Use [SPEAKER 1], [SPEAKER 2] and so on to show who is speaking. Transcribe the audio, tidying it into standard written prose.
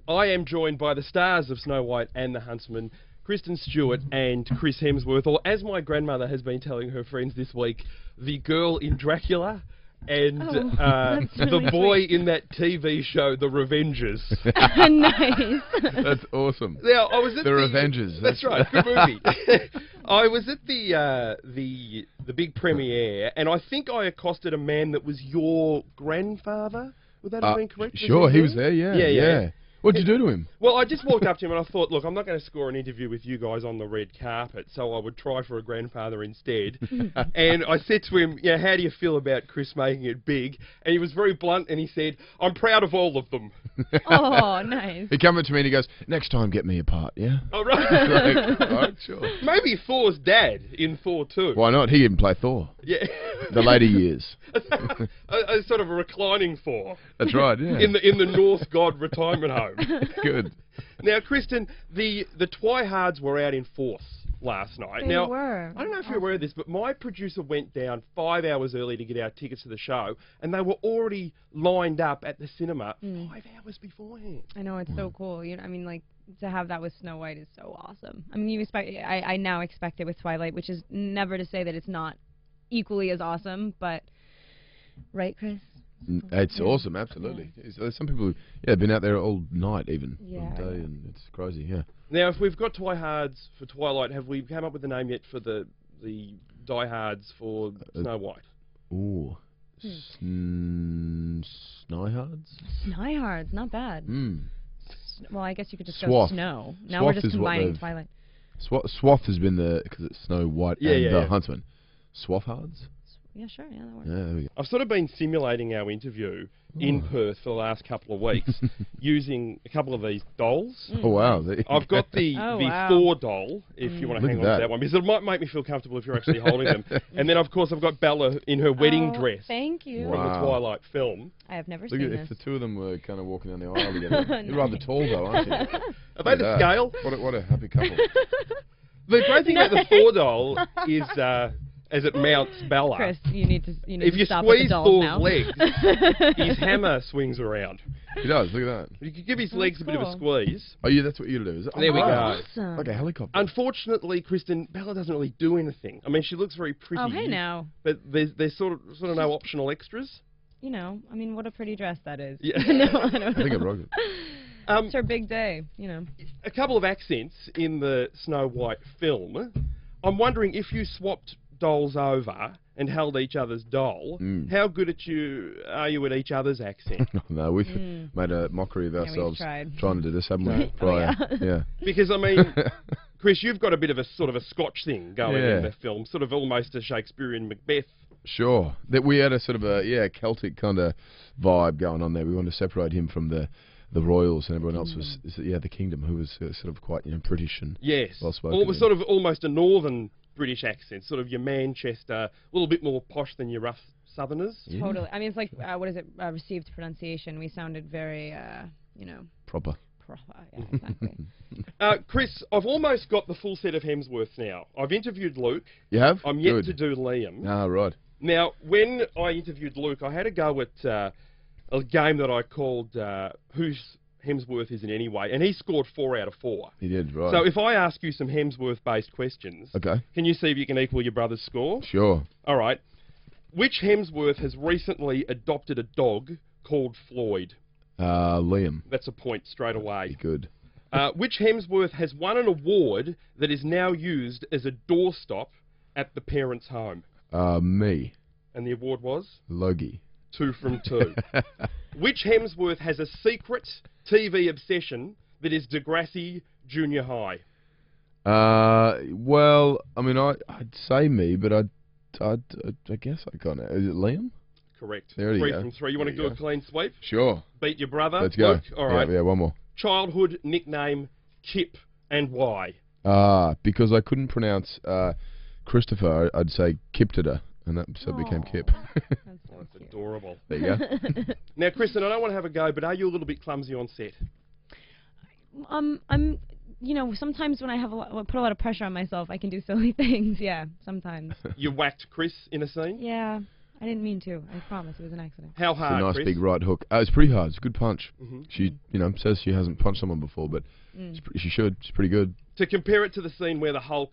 [SPEAKER 1] I am joined by the stars of Snow White and the Huntsman, Kristen Stewart and Chris Hemsworth, or as my grandmother has been telling her friends this week, the girl in Dracula and the boy in that TV show, The Revengers.
[SPEAKER 2] Nice.
[SPEAKER 3] That's awesome.
[SPEAKER 1] Now, I was at
[SPEAKER 3] The Revengers.
[SPEAKER 1] That's right, good movie. I was at the big premiere, and I think I accosted a man that was your grandfather. Would that have been correct?
[SPEAKER 3] Sure, he was there, yeah. What did you do to him?
[SPEAKER 1] Well, I just walked up to him and I thought, look, I'm not going to score an interview with you guys on the red carpet, so I would try for a grandfather instead. And I said to him, yeah, how do you feel about Chris making it big? And he was very blunt and he said, I'm proud of all of them.
[SPEAKER 2] Oh, nice.
[SPEAKER 3] He came up to me and he goes, next time get me a part, yeah?
[SPEAKER 1] Oh, right.
[SPEAKER 3] Like, all right, sure.
[SPEAKER 1] Maybe Thor's dad in Thor 2.
[SPEAKER 3] Why not? He even play Thor.
[SPEAKER 1] Yeah.
[SPEAKER 3] The later years.
[SPEAKER 1] a sort of a reclining Thor.
[SPEAKER 3] That's right, yeah.
[SPEAKER 1] In the Norse god retirement home.
[SPEAKER 3] Good.
[SPEAKER 1] Now, Kristen, the Twihards were out in force last night.
[SPEAKER 2] They were.
[SPEAKER 1] I don't know if you're aware of this, but my producer went down 5 hours early to get our tickets to the show, and they were already lined up at the cinema 5 hours beforehand.
[SPEAKER 2] I know, it's so cool. You know, I mean, like, to have that with Snow White is so awesome. I mean, I now expect it with Twilight, which is never to say that it's not equally as awesome, but right, Chris?
[SPEAKER 3] It's awesome, absolutely. Yeah. There's some people who, have been out there all night even, all day, and it's crazy, yeah.
[SPEAKER 1] Now, if we've got Twihards for Twilight, have we come up with a name yet for the diehards for Snow White?
[SPEAKER 3] Ooh. Snyhards?
[SPEAKER 2] Snyhards, not bad. Well, I guess you could just go
[SPEAKER 3] Swath.
[SPEAKER 2] Snow. Now
[SPEAKER 3] Swath
[SPEAKER 2] we're just combining Twilight.
[SPEAKER 3] Swath has been because it's Snow White and the Huntsman. Swathhards?
[SPEAKER 2] Yeah, sure, yeah, that works.
[SPEAKER 3] Yeah, there we go.
[SPEAKER 1] I've sort of been simulating our interview in Perth for the last couple of weeks using a couple of these dolls.
[SPEAKER 3] Oh, wow.
[SPEAKER 1] I've got the Thor doll, if you want to hang on to that one, because it might make me feel comfortable if you're actually holding them. And then, of course, I've got Bella in her wedding dress.
[SPEAKER 2] Thank you.
[SPEAKER 1] From the Twilight film.
[SPEAKER 2] I have never
[SPEAKER 3] Look
[SPEAKER 2] seen
[SPEAKER 3] if
[SPEAKER 2] this.
[SPEAKER 3] the two of them were kind of walking down the aisle together. You're rather tall, though, aren't you?
[SPEAKER 1] Are they the scale?
[SPEAKER 3] What a happy couple.
[SPEAKER 1] The great thing about the Thor doll is... as it mounts Bella.
[SPEAKER 2] Chris, you need to
[SPEAKER 1] if you
[SPEAKER 2] stop
[SPEAKER 1] squeeze
[SPEAKER 2] with the dolls
[SPEAKER 1] Thor's
[SPEAKER 2] now.
[SPEAKER 1] legs, his hammer swings around.
[SPEAKER 3] He does, look at that.
[SPEAKER 1] You can give his legs a bit of a squeeze.
[SPEAKER 3] Oh, yeah, that's what you do, is it?
[SPEAKER 1] There we go.
[SPEAKER 2] Awesome.
[SPEAKER 3] Like a helicopter.
[SPEAKER 1] Unfortunately, Kristen, Bella doesn't really do anything. I mean, she looks very pretty.
[SPEAKER 2] Oh, hey now.
[SPEAKER 1] But there's sort of no optional extras.
[SPEAKER 2] You know, I mean, what a pretty dress that is.
[SPEAKER 1] Yeah.
[SPEAKER 2] No, I don't know.
[SPEAKER 3] I think I broke it.
[SPEAKER 2] It's her big day, you know.
[SPEAKER 1] A couple of accents in the Snow White film. I'm wondering if you swapped dolls over and held each other's doll, how good are you at each other's accent?
[SPEAKER 3] No, we've made a mockery of ourselves trying to do this, haven't we? Prior. Yeah.
[SPEAKER 1] Because, I mean, Chris, you've got a bit of a sort of a Scotch thing going in the film, sort of almost a Shakespearean Macbeth.
[SPEAKER 3] Sure. That we had a sort of a, Celtic kind of vibe going on there. We wanted to separate him from the royals, and everyone else was, the kingdom, who was sort of quite, British and well-spoken.
[SPEAKER 1] Well, it was sort of almost a northern British accent, sort of your Manchester, a little bit more posh than your rough Southerners.
[SPEAKER 3] Yeah.
[SPEAKER 2] Totally. I mean, it's like, what is it, received pronunciation. We sounded very,
[SPEAKER 3] proper.
[SPEAKER 2] Yeah, exactly.
[SPEAKER 1] Chris, I've almost got the full set of Hemsworths now. I've interviewed Luke.
[SPEAKER 3] You have?
[SPEAKER 1] I'm yet to do Liam.
[SPEAKER 3] Ah, right.
[SPEAKER 1] Now, when I interviewed Luke, I had a go at a game that I called Who's Hemsworth Is in Any Way, and he scored 4 out of 4.
[SPEAKER 3] He did, right.
[SPEAKER 1] So if I ask you some Hemsworth-based questions, can you see if you can equal your brother's score?
[SPEAKER 3] Sure.
[SPEAKER 1] All right. Which Hemsworth has recently adopted a dog called Floyd?
[SPEAKER 3] Liam.
[SPEAKER 1] That's a point straight away.
[SPEAKER 3] Good.
[SPEAKER 1] Which Hemsworth has won an award that is now used as a doorstop at the parents' home?
[SPEAKER 3] Me.
[SPEAKER 1] And the award was?
[SPEAKER 3] Logie.
[SPEAKER 1] 2 from 2. Which Hemsworth has a secret TV obsession that is Degrassi Junior High?
[SPEAKER 3] Well, I mean, I'd say me, but I guess I can't. Is it Liam?
[SPEAKER 1] Correct.
[SPEAKER 3] There you
[SPEAKER 1] 3
[SPEAKER 3] go.
[SPEAKER 1] from 3. You want to do a clean sweep?
[SPEAKER 3] Sure.
[SPEAKER 1] Beat your brother?
[SPEAKER 3] Let's go.
[SPEAKER 1] Luke? All right.
[SPEAKER 3] Yeah, one more.
[SPEAKER 1] Childhood nickname Kip, and why?
[SPEAKER 3] Because I couldn't pronounce Christopher, I'd say Kiptida, and that so it became Kip.
[SPEAKER 1] That's adorable.
[SPEAKER 3] There you go.
[SPEAKER 1] Now, Kristen, I don't want to have a go, but are you a little bit clumsy on set?
[SPEAKER 2] I'm, sometimes when I put a lot of pressure on myself, I can do silly things. Yeah, sometimes.
[SPEAKER 1] You whacked Chris in a scene?
[SPEAKER 2] Yeah, I didn't mean to. I promise it was an accident.
[SPEAKER 1] How
[SPEAKER 3] It's
[SPEAKER 1] hard,
[SPEAKER 3] a nice
[SPEAKER 1] Chris?
[SPEAKER 3] big right hook. It's pretty hard. It's a good punch.
[SPEAKER 1] Mm-hmm.
[SPEAKER 3] She, says she hasn't punched someone before, but she should. She's pretty good.
[SPEAKER 1] To compare it to the scene where the Hulk